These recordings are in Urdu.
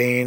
3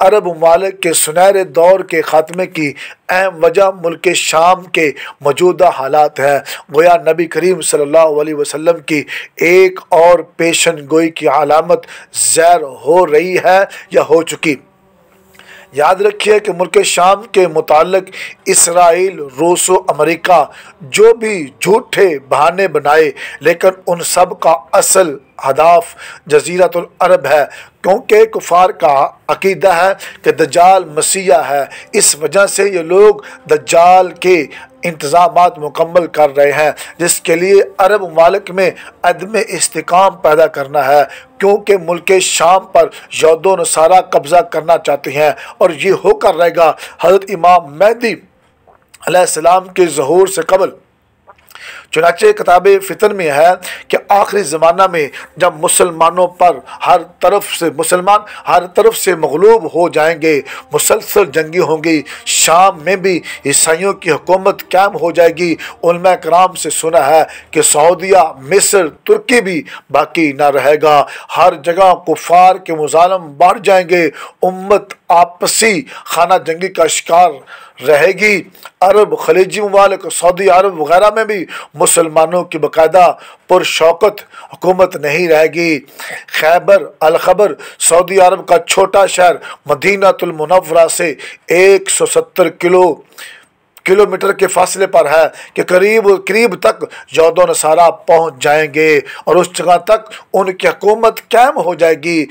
عرب ممالک کے سنہرے دور کے خاتمے کی اہم وجہ ملک شام کے موجودہ حالات ہیں۔ گویا نبی کریم صلی اللہ علیہ وسلم کی ایک اور پیشن گوئی کی علامت ظاہر ہو رہی ہے یا ہو چکی۔ یاد رکھیے کہ ملک شام کے متعلق اسرائیل، روس و امریکہ جو بھی جھوٹے بہانے بنائے، لیکن ان سب کا اصل ہدف جزیرۃ العرب ہے، کیونکہ کفار کا عقیدہ ہے کہ دجال مسیح ہے۔ اس وجہ سے یہ لوگ دجال کے انتظامات مکمل کر رہے ہیں، جس کے لیے عرب ممالک میں عدم استحکام پیدا کرنا ہے، کیونکہ ملک شام پر یہود و نصارہ قبضہ کرنا چاہتے ہیں، اور یہ ہو کر رہے گا۔ حضرت امام مہدی علیہ السلام کے ظہور سے قبل چنانچہ کتاب فتن میں ہے کہ آخری زمانہ میں جب مسلمانوں پر ہر طرف سے مغلوب ہو جائیں گے، مسلسل جنگی ہوں گی، شام میں بھی عیسائیوں کی حکومت قائم ہو جائے گی۔ علماء کرام سے سنا ہے کہ سعودیہ، مصر، ترکی بھی باقی نہ رہے گا، ہر جگہ کفار کے مظالم بڑھ جائیں گے، امت آپسی خانہ جنگی کا شکار رہے گی۔ عرب، خلیجی ممالک، سعودی عرب وغیرہ میں بھی مسلمانوں کی باقاعدہ پرشوکت حکومت نہیں رہے گی۔ خیبر الخبر سعودی عرب کا چھوٹا شہر مدینہ المنورہ سے 170 کلومیٹر کے فاصلے پر ہے کہ قریب تک یہود و نصارہ پہنچ جائیں گے، اور اس جگہ تک ان کی حکومت قائم ہو جائے گی۔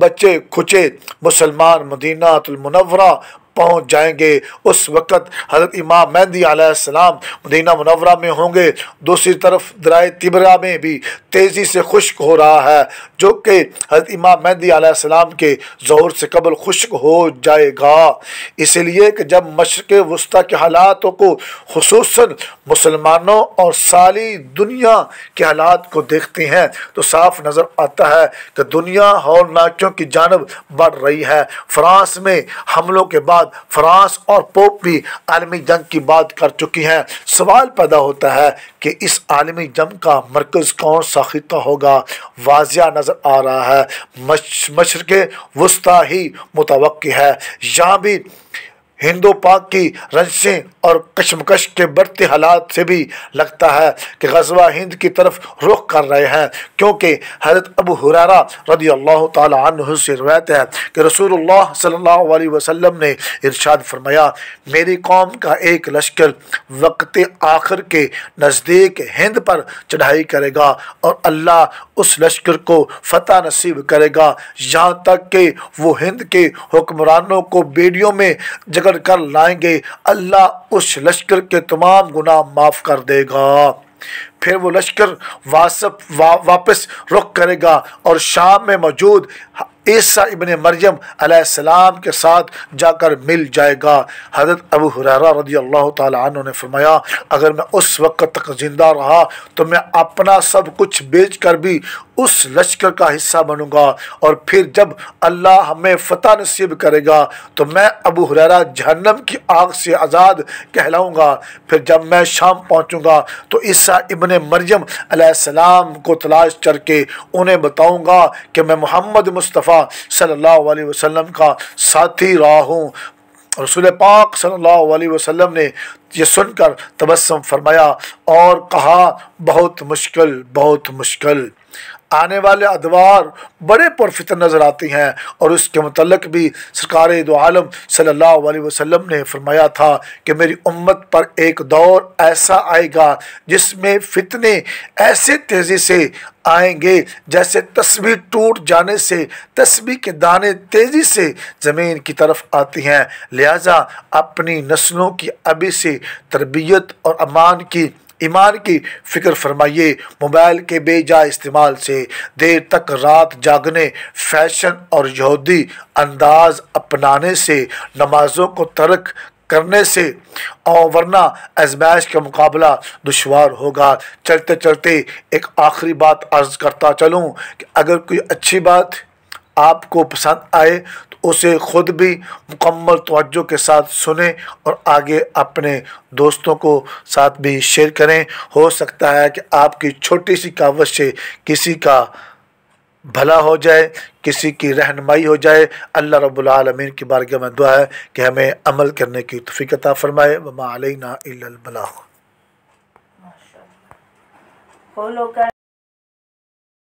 بچے کھچے مسلمان مدینہ المنورہ پہنچ جائیں گے۔ اس وقت حضرت امام مہدی علیہ السلام مدینہ منورہ میں ہوں گے۔ دوسری طرف دریائے تبرا میں بھی تیزی سے خشک ہو رہا ہے، جو کہ حضرت امام مہدی علیہ السلام کے ظہور سے قبل خشک ہو جائے گا۔ اس لیے کہ جب مشرق وسطیٰ کے حالات کو خصوصاً مسلمانوں اور ساری دنیا کے حالات کو دیکھتے ہیں تو صاف نظر آتا ہے کہ دنیا ہولناکیوں کی جانب بڑھ رہی ہے۔ فرانس میں حملوں کے بعد فرانس اور پوپ بھی عالمی جنگ کی بات کر چکی ہیں۔ سوال پیدا ہوتا ہے کہ اس عالمی جنگ کا مرکز کون سا خطہ ہوگا؟ واضح نظر آ رہا ہے مشرق وسطیٰ ہی متوقع ہے۔ یہاں بھی ہند و پاک کی رنجشیں اور کشمکش کے بڑھتے حالات سے بھی لگتا ہے کہ غزوہ ہند کی طرف رخ کر رہے ہیں، کیونکہ حضرت ابو ہریرہ رضی اللہ تعالی عنہ سے روایت ہے کہ رسول اللہ صلی اللہ علیہ وسلم نے ارشاد فرمایا، میری قوم کا ایک لشکر وقت آخر کے نزدیک ہند پر چڑھائی کرے گا، اور اللہ اس لشکر کو فتح نصیب کرے گا، یہاں تک کہ وہ ہند کے حکمرانوں کو بیڑیوں میں جگڑ کر لائیں گے، اللہ اس لشکر کے تمام گناہ معاف کر دے گا۔ پھر وہ لشکر واپس رخ کرے گا اور شام میں موجود عیسیٰ ابن مریم علیہ السلام کے ساتھ جا کر مل جائے گا۔ حضرت ابو ہریرہ رضی اللہ تعالی عنہ نے فرمایا، اگر میں اس وقت تک زندہ رہا تو میں اپنا سب کچھ بیچ کر بھی اس لشکر کا حصہ بنوں گا، اور پھر جب اللہ ہمیں فتح نصیب کرے گا تو میں ابو ہریرہ جہنم کی آگ سے آزاد کہلاؤں گا۔ پھر جب میں شام پہنچوں گا تو عیسیٰ ابن مریم علیہ السلام کو تلاش کر کے انہیں بتاؤں گا کہ میں محمد مصطفیٰ صلی اللہ علیہ وسلم کا ساتھی رہا ہوں۔ رسول پاک صلی اللہ علیہ وسلم نے یہ سن کر تبسم فرمایا اور کہا، بہت مشکل۔ آنے والے ادوار بڑے پرفتن نظر آتی ہیں، اور اس کے متعلق بھی سرکار دو عالم صلی اللہ علیہ وسلم نے فرمایا تھا کہ میری امت پر ایک دور ایسا آئے گا جس میں فتنے ایسے تیزی سے آئیں گے جیسے تسبیح ٹوٹ جانے سے تسبیح کے دانے تیزی سے زمین کی طرف آتی ہیں۔ لہٰذا اپنی نسلوں کی ابھی سے تربیت اور ایمان کی فکر فرمائیے۔ موبائل کے بے جا استعمال سے، دیر تک رات جاگنے، فیشن اور یہودی انداز اپنانے سے، نمازوں کو ترک کرنے سے، اور ورنہ آزمائش کا مقابلہ دشوار ہوگا۔ چلتے چلتے ایک آخری بات عرض کرتا چلوں کہ اگر کوئی اچھی بات آپ کو پسند آئے تو اسے خود بھی مکمل توجہ کے ساتھ سنیں اور آگے اپنے دوستوں کو ساتھ بھی شیئر کریں۔ ہو سکتا ہے کہ آپ کی چھوٹی سی کاوش سے کسی کا بھلا ہو جائے، کسی کی رہنمائی ہو جائے۔ اللہ رب العالمین کی بارگاہ میں دعا ہے کہ ہمیں عمل کرنے کی توفیق عطا فرمائے۔ وما علینا الا البلاغ۔